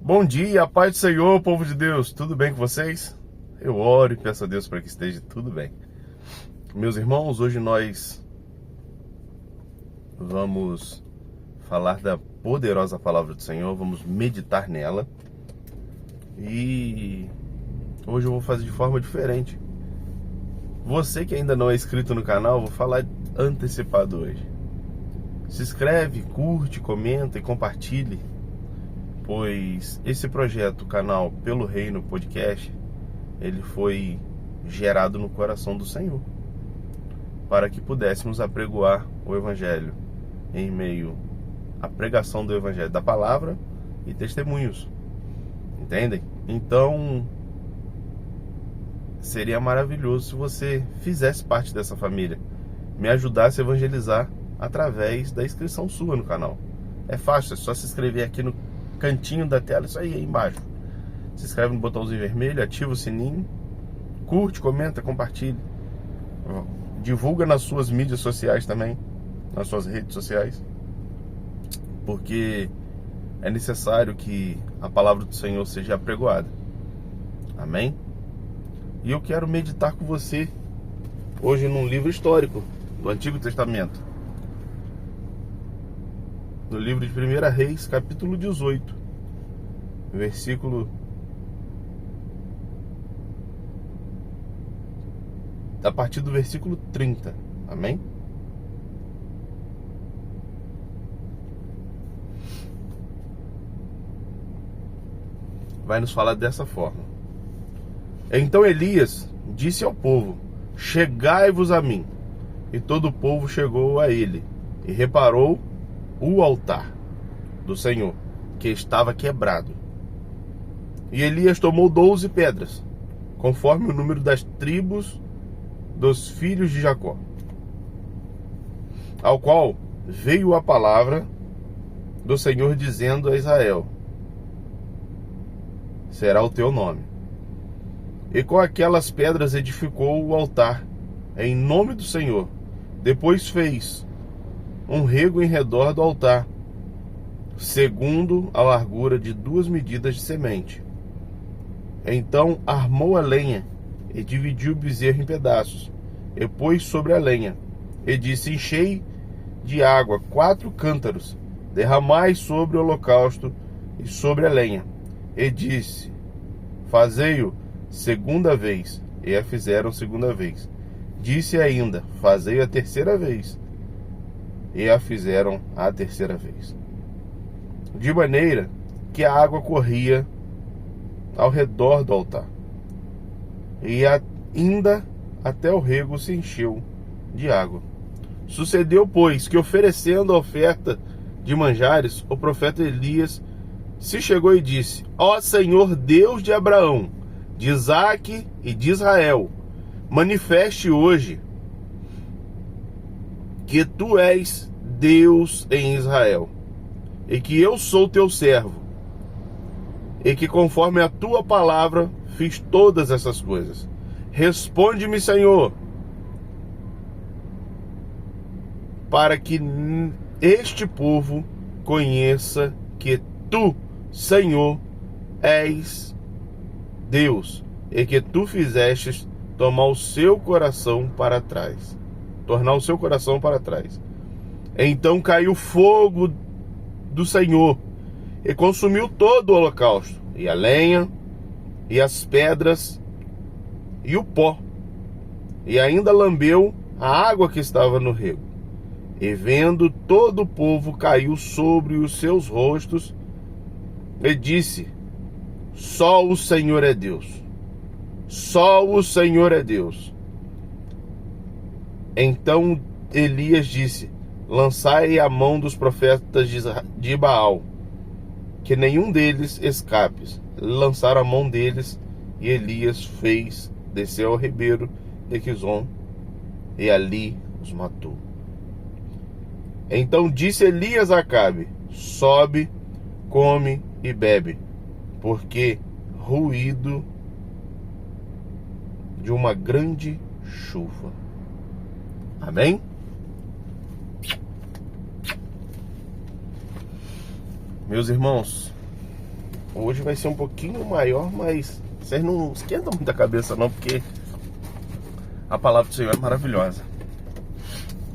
Bom dia, paz do Senhor, povo de Deus, tudo bem com vocês? Eu oro e peço a Deus para que esteja tudo bem. Meus irmãos, hoje nós vamos falar da poderosa palavra do Senhor, vamos meditar nela. E hoje eu vou fazer de forma diferente. Você que ainda não é inscrito no canal, eu vou falar antecipado hoje. Se inscreve, curte, comenta e compartilhe, pois esse projeto, o canal Pelo Reino Podcast, ele foi gerado no coração do Senhor, para que pudéssemos apregoar o Evangelho em meio à pregação do Evangelho, da palavra e testemunhos, entendem? Então, seria maravilhoso se você fizesse parte dessa família, me ajudasse a evangelizar através da inscrição sua no canal. É fácil, é só se inscrever aqui no cantinho da tela, isso aí embaixo. Se inscreve no botãozinho vermelho, ativa o sininho, curte, comenta, compartilha, divulga nas suas mídias sociais também, nas suas redes sociais, porque é necessário que a palavra do Senhor seja apregoada. Amém? E eu quero meditar com você hoje num livro histórico do Antigo Testamento, no livro de 1 Reis, capítulo 18, versículo a partir do versículo 30, amém? Vai nos falar dessa forma. Então Elias disse ao povo: chegai-vos a mim. E todo o povo chegou a ele, e reparou o altar do Senhor, que estava quebrado. E Elias tomou 12 pedras, conforme o número das tribos dos filhos de Jacó, ao qual veio a palavra do Senhor dizendo a Israel: será o teu nome. E com aquelas pedras edificou o altar em nome do Senhor. Depois fez um rego em redor do altar, segundo a largura de 2 medidas de semente. Então armou a lenha e dividiu o bezerro em pedaços, e pôs sobre a lenha, e disse: enchei de água 4 cântaros, derramai sobre o holocausto e sobre a lenha. E disse: fazei-o segunda vez. E a fizeram segunda vez. Disse ainda: fazei a terceira vez. E a fizeram a terceira vez. De maneira que a água corria ao redor do altar, e ainda até o rego se encheu de água. Sucedeu, pois, que oferecendo a oferta de manjares, o profeta Elias se chegou e disse: ó Senhor Deus de Abraão, de Isaque e de Israel, manifeste hoje que tu és Deus em Israel, e que eu sou teu servo, e que conforme a tua palavra fiz todas essas coisas. Responde-me, Senhor, para que este povo conheça que tu, Senhor, és Deus, e que tu fizestes tornar o seu coração para trás. Então caiu fogo do Senhor e consumiu todo o holocausto, e a lenha, e as pedras, e o pó, e ainda lambeu a água que estava no rego. E vendo todo o povo, caiu sobre os seus rostos, e disse: só o Senhor é Deus. Só o Senhor é Deus. Então Elias disse: lançai a mão dos profetas de Baal, que nenhum deles escape. Lançaram a mão deles, e Elias fez descer ao ribeiro de Quizon, e ali os matou. Então disse Elias a Acabe: sobe, come e bebe, porque ruído de uma grande chuva. Amém? Meus irmãos, Hoje vai ser um pouquinho maior, mas vocês não esquentam muita cabeça não, porque a palavra do Senhor é maravilhosa.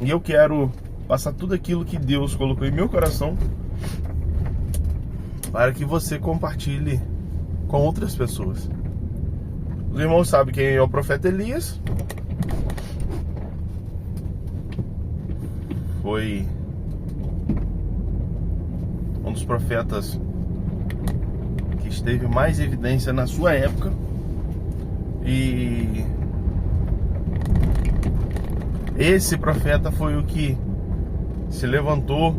E eu quero passar tudo aquilo que Deus colocou em meu coração para que você compartilhe com outras pessoas. Os irmãos sabem quem é o profeta Elias. Foi um dos profetas que esteve mais em evidência na sua época. E esse profeta foi o que se levantou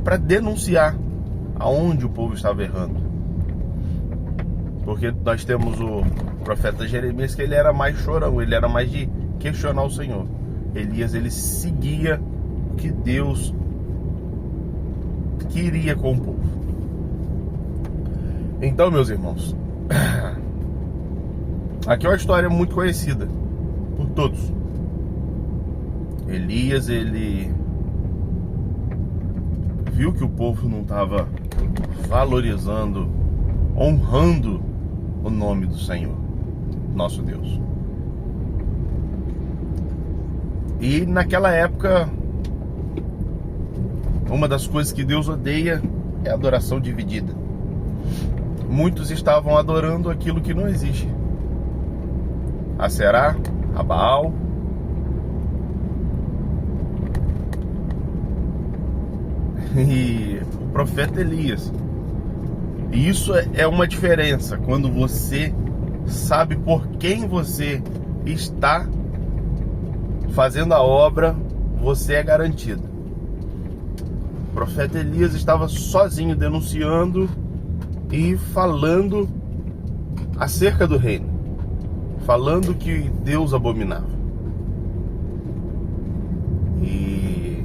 para denunciar aonde o povo estava errando. Porque nós temos o profeta Jeremias, que ele era mais chorão, ele era mais de questionar o Senhor. Elias, ele seguia o que Deus queria com o povo. Então, meus irmãos, aqui é uma história muito conhecida por todos. Elias, ele viu que o povo não estava valorizando, honrando o nome do Senhor, nosso Deus. E naquela época, uma das coisas que Deus odeia é a adoração dividida. Muitos estavam adorando aquilo que não existe: a Será, a Baal. E o profeta Elias. E isso é uma diferença. Quando você sabe por quem você está fazendo a obra, você é garantido. O profeta Elias estava sozinho denunciando e falando acerca do reino, falando que Deus abominava. E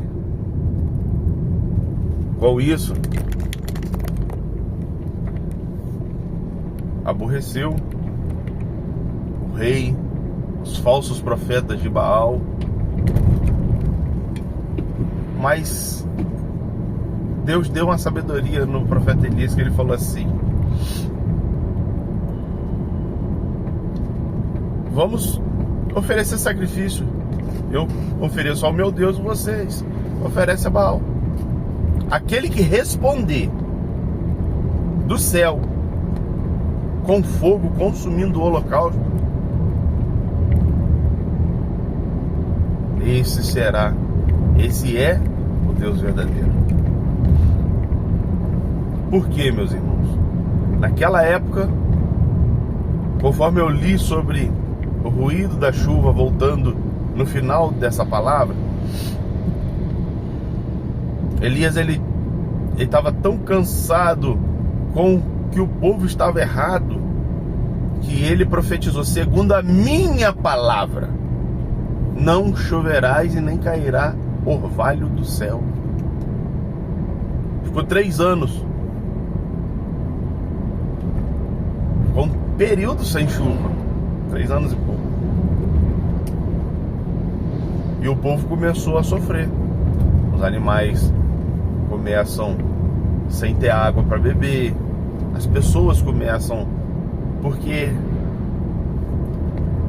com isso, aborreceu o rei, os falsos profetas de Baal. Mas Deus deu uma sabedoria no profeta Elias, que ele falou assim: vamos oferecer sacrifício. Eu ofereço ao meu Deus, vocês oferecem a Baal. Aquele que responder do céu com fogo consumindo o holocausto, esse é o Deus verdadeiro. Por quê, meus irmãos? Naquela época, conforme eu li sobre o ruído da chuva voltando no final dessa palavra, Elias, ele estava tão cansado com que o povo estava errado, que ele profetizou: segundo a minha palavra, não choverás e nem cairá orvalho do céu. Ficou 3 anos, ficou um período sem chuva, 3 anos e pouco, e o povo começou a sofrer. Os animais começam sem ter água para beber, as pessoas começam, porque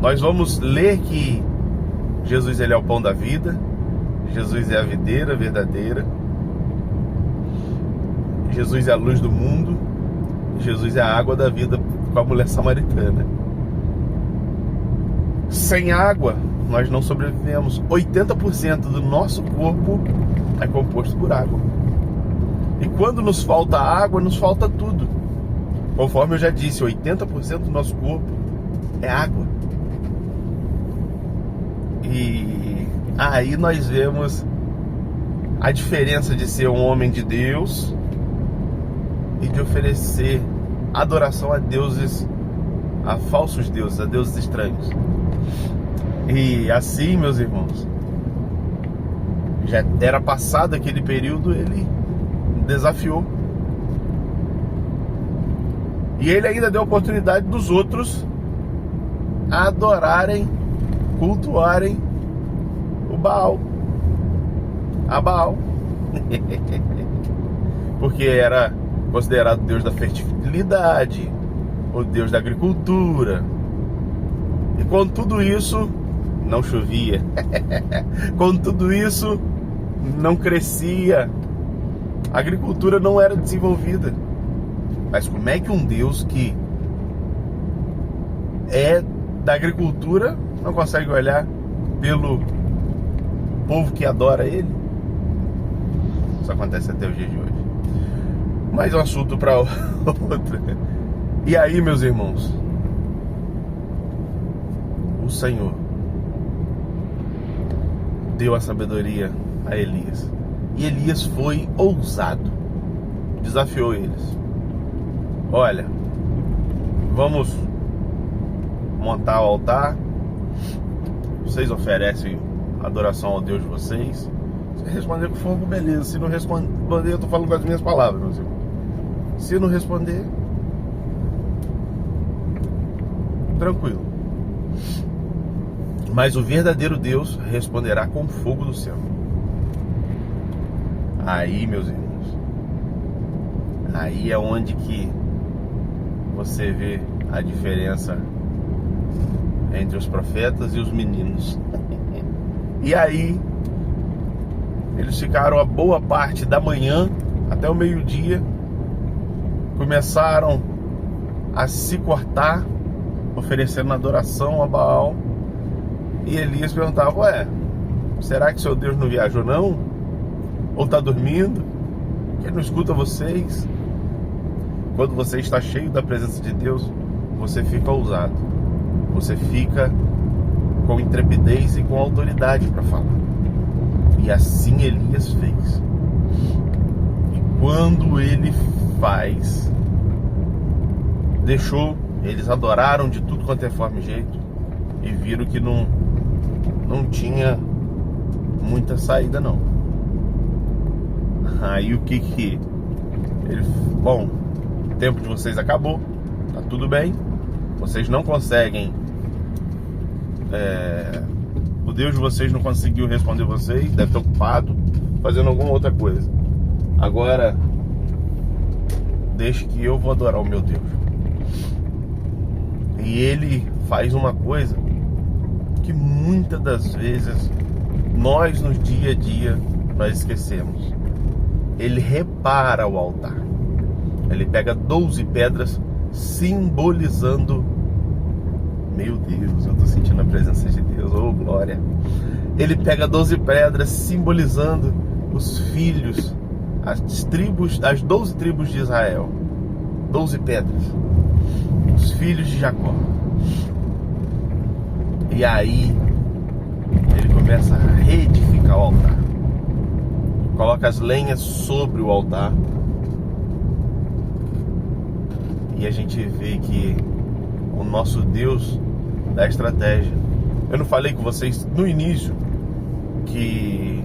nós vamos ler que Jesus, ele é o pão da vida, Jesus é a videira verdadeira, Jesus é a luz do mundo, Jesus é a água da vida, com a mulher samaritana. Sem água nós não sobrevivemos. 80% do nosso corpo é composto por água. E quando nos falta água, nos falta tudo. Conforme eu já disse, 80% do nosso corpo é água. E aí nós vemos a diferença de ser um homem de Deus e de oferecer adoração a deuses, a falsos deuses, a deuses estranhos. E assim, meus irmãos, já era passado aquele período, ele desafiou. E ele ainda deu a oportunidade dos outros a adorarem, cultuarem o Baal, a Baal. Porque era considerado o Deus da fertilidade, o Deus da agricultura. E com tudo isso, não chovia. Com tudo isso, não crescia. A agricultura não era desenvolvida. Mas como é que um Deus que é da agricultura não consegue olhar pelo povo que adora ele? Isso acontece até o dia de hoje. Mais um assunto para outro. E aí, meus irmãos, o Senhor deu a sabedoria a Elias. E Elias foi ousado. Desafiou eles. Olha, vamos montar o altar. Vocês oferecem adoração ao Deus de vocês. Se responder com fogo, beleza. Se não responder, eu tô falando com as minhas palavras, meus irmãos. Se não responder, tranquilo. Mas o verdadeiro Deus responderá com fogo do céu. Aí, meus irmãos, aí é onde que você vê a diferença entre os profetas e os meninos. E aí, eles ficaram a boa parte da manhã até o meio-dia, começaram a se cortar, oferecendo adoração a Baal. E Elias perguntava: ué, será que seu Deus não viajou não? Ou está dormindo? Que ele não escuta vocês? Quando você está cheio da presença de Deus, você fica ousado. Você fica com intrepidez e com autoridade para falar. E assim Elias fez. E quando ele faz, deixou, eles adoraram de tudo quanto é forma e jeito, e viram que não tinha muita saída não. Aí o que ele... Bom, o tempo de vocês acabou, tá tudo bem, vocês não conseguem, o Deus de vocês não conseguiu responder vocês, deve estar ocupado fazendo alguma outra coisa. Agora deixe que eu vou adorar o meu Deus. E ele faz uma coisa que muitas das vezes nós no dia a dia nós esquecemos. Ele repara o altar. Ele pega 12 pedras simbolizando... Meu Deus, eu estou sentindo a presença de Deus, oh glória. Ele pega 12 pedras simbolizando os filhos, as 12 tribos de Israel. 12 pedras, os filhos de Jacó. E aí ele começa a reedificar o altar. Coloca as lenhas sobre o altar. E a gente vê que o nosso Deus dá estratégia. Eu não falei com vocês no início que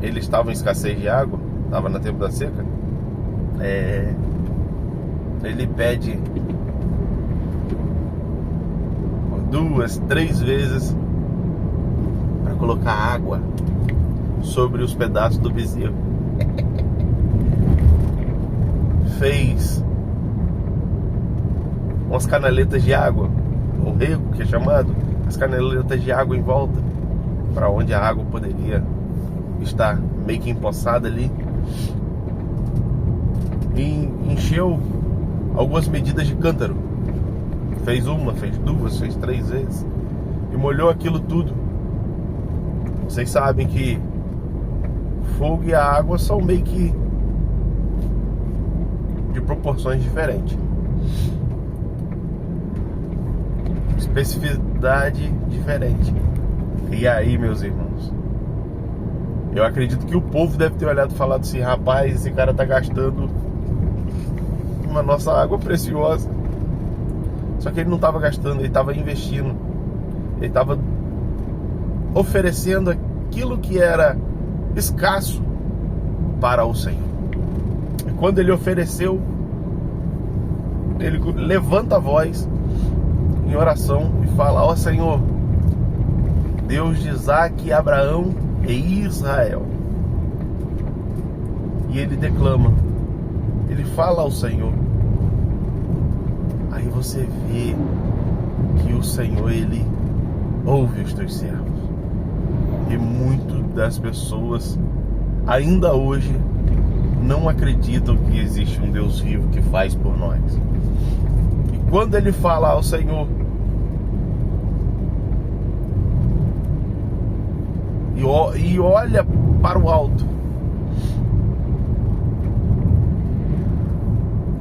ele estava em escassez de água, estava na tempo da seca. Ele pede 2, 3 vezes para colocar água sobre os pedaços do bezerro. Fez umas canaletas de água, o rego que é chamado, as canaletas de água em volta, para onde a água poderia estar meio que empoçada ali. E encheu algumas medidas de cântaro. Fez uma, fez 2, fez 3 vezes. E molhou aquilo tudo. Vocês sabem que fogo e a água são meio que de proporções diferentes. Especificidade diferente. E aí, meus irmãos, eu acredito que o povo deve ter olhado e falado assim: rapaz, esse cara tá gastando uma nossa água preciosa. Só que ele não estava gastando, ele estava investindo. Ele estava oferecendo aquilo que era escasso para o Senhor. E quando ele ofereceu, ele levanta a voz em oração e fala: ó Senhor, Deus de Isaac, Abraão e Israel, e ele declama, ele fala ao Senhor. Aí você vê que o Senhor, ele ouve os teus servos. E muitas das pessoas ainda hoje não acreditam que existe um Deus vivo que faz por nós. E quando ele fala ao Senhor e olha para o alto,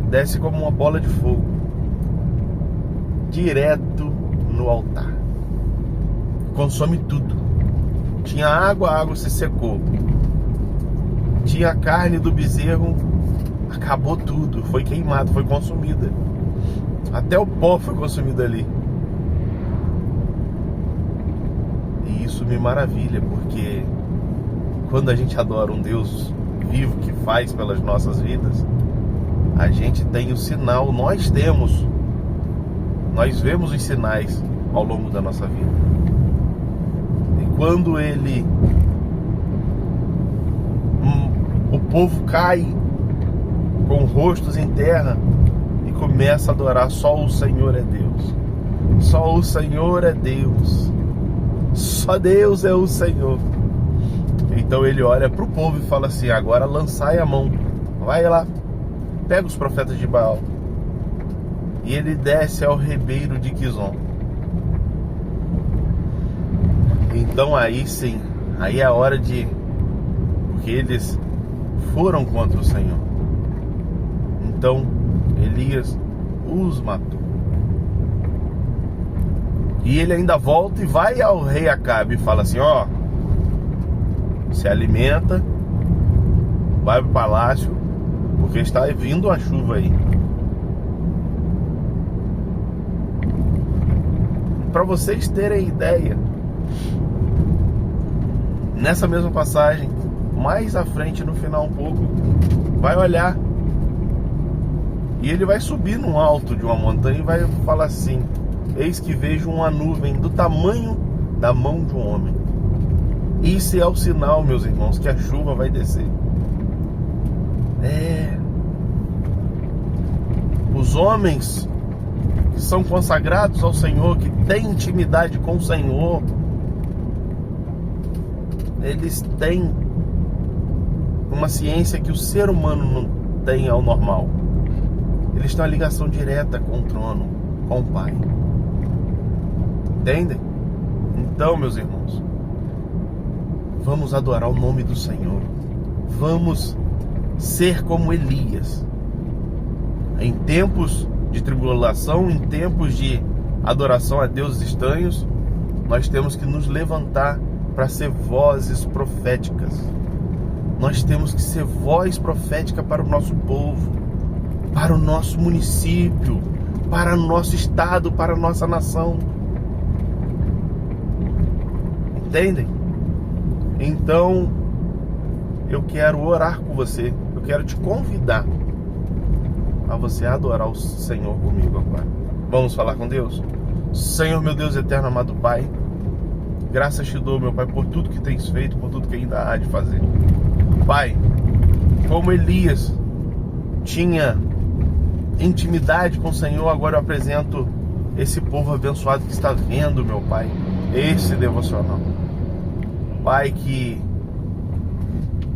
desce como uma bola de fogo direto no altar, consome tudo. Tinha água, a água se secou. Tinha a carne do bezerro, acabou tudo, foi queimado, foi consumida. Até o pó foi consumido ali. E isso me maravilha, porque quando a gente adora um Deus vivo que faz pelas nossas vidas, a gente tem o sinal, nós vemos os sinais ao longo da nossa vida. E quando o povo cai com rostos em terra e começa a adorar, só o Senhor é Deus, só o Senhor é Deus, só Deus é o Senhor. Então ele olha para o povo e fala assim: agora lançai a mão, vai lá, pega os profetas de Baal. E ele desce ao ribeiro de Quizon. Então aí sim, aí é a hora de... porque eles foram contra o Senhor. Então Elias os matou. E ele ainda volta e vai ao rei Acabe e fala assim: ó, se alimenta, vai pro palácio, porque está vindo uma chuva aí. Para vocês terem ideia, nessa mesma passagem, mais à frente, no final um pouco, vai olhar e ele vai subir no alto de uma montanha e vai falar assim: eis que vejo uma nuvem do tamanho da mão de um homem. Isso é o sinal, meus irmãos, que a chuva vai descer. Os homens que são consagrados ao Senhor, que têm intimidade com o Senhor, eles têm uma ciência que o ser humano não tem ao normal. Eles têm uma ligação direta com o trono, com o Pai. Entendem? Então, meus irmãos, vamos adorar o nome do Senhor. Vamos ser como Elias. Em tempos de tribulação, em tempos de adoração a deuses estranhos, nós temos que nos levantar para ser vozes proféticas. Nós temos que ser voz profética para o nosso povo, para o nosso município, para o nosso estado, para a nossa nação. Entendem? Então, eu quero orar com você. Eu quero te convidar a você adorar o Senhor comigo agora. Vamos falar com Deus? Senhor, meu Deus eterno, amado Pai, graças te dou, meu Pai, por tudo que tens feito, por tudo que ainda há de fazer. Pai, como Elias tinha intimidade com o Senhor, agora eu apresento esse povo abençoado que está vendo, meu Pai, esse devocional. Pai, que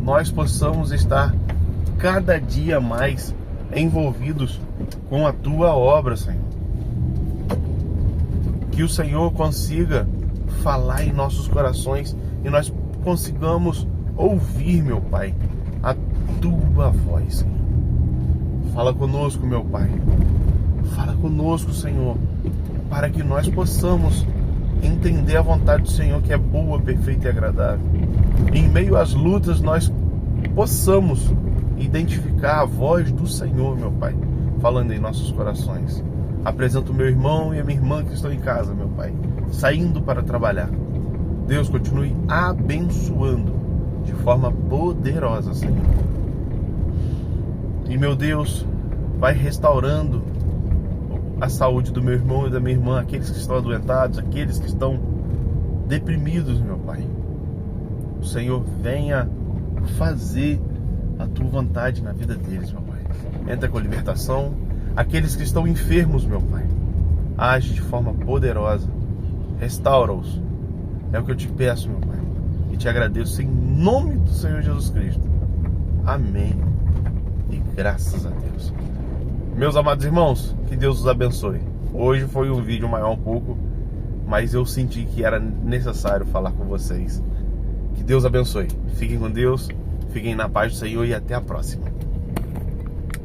nós possamos estar cada dia mais envolvidos com a Tua obra, Senhor. Que o Senhor consiga falar em nossos corações e nós consigamos ouvir, meu Pai, a Tua voz, Senhor. Fala conosco, meu Pai. Fala conosco, Senhor, para que nós possamos entender a vontade do Senhor, que é boa, perfeita e agradável. E em meio às lutas nós possamos identificar a voz do Senhor, meu Pai, falando em nossos corações. Apresento o meu irmão e a minha irmã que estão em casa, meu Pai, saindo para trabalhar. Deus, continue abençoando de forma poderosa, Senhor. E, meu Deus, vai restaurando a saúde do meu irmão e da minha irmã, aqueles que estão adoentados, aqueles que estão deprimidos, meu Pai. O Senhor venha fazer a tua vontade na vida deles, meu Pai. Entra com libertação. Aqueles que estão enfermos, meu Pai, age de forma poderosa. Restaura-os. É o que eu te peço, meu Pai. E te agradeço em nome do Senhor Jesus Cristo. Amém. E graças a Deus. Meus amados irmãos, que Deus os abençoe. Hoje foi um vídeo maior um pouco, mas eu senti que era necessário falar com vocês. Que Deus abençoe. Fiquem com Deus, fiquem na paz do Senhor e até a próxima.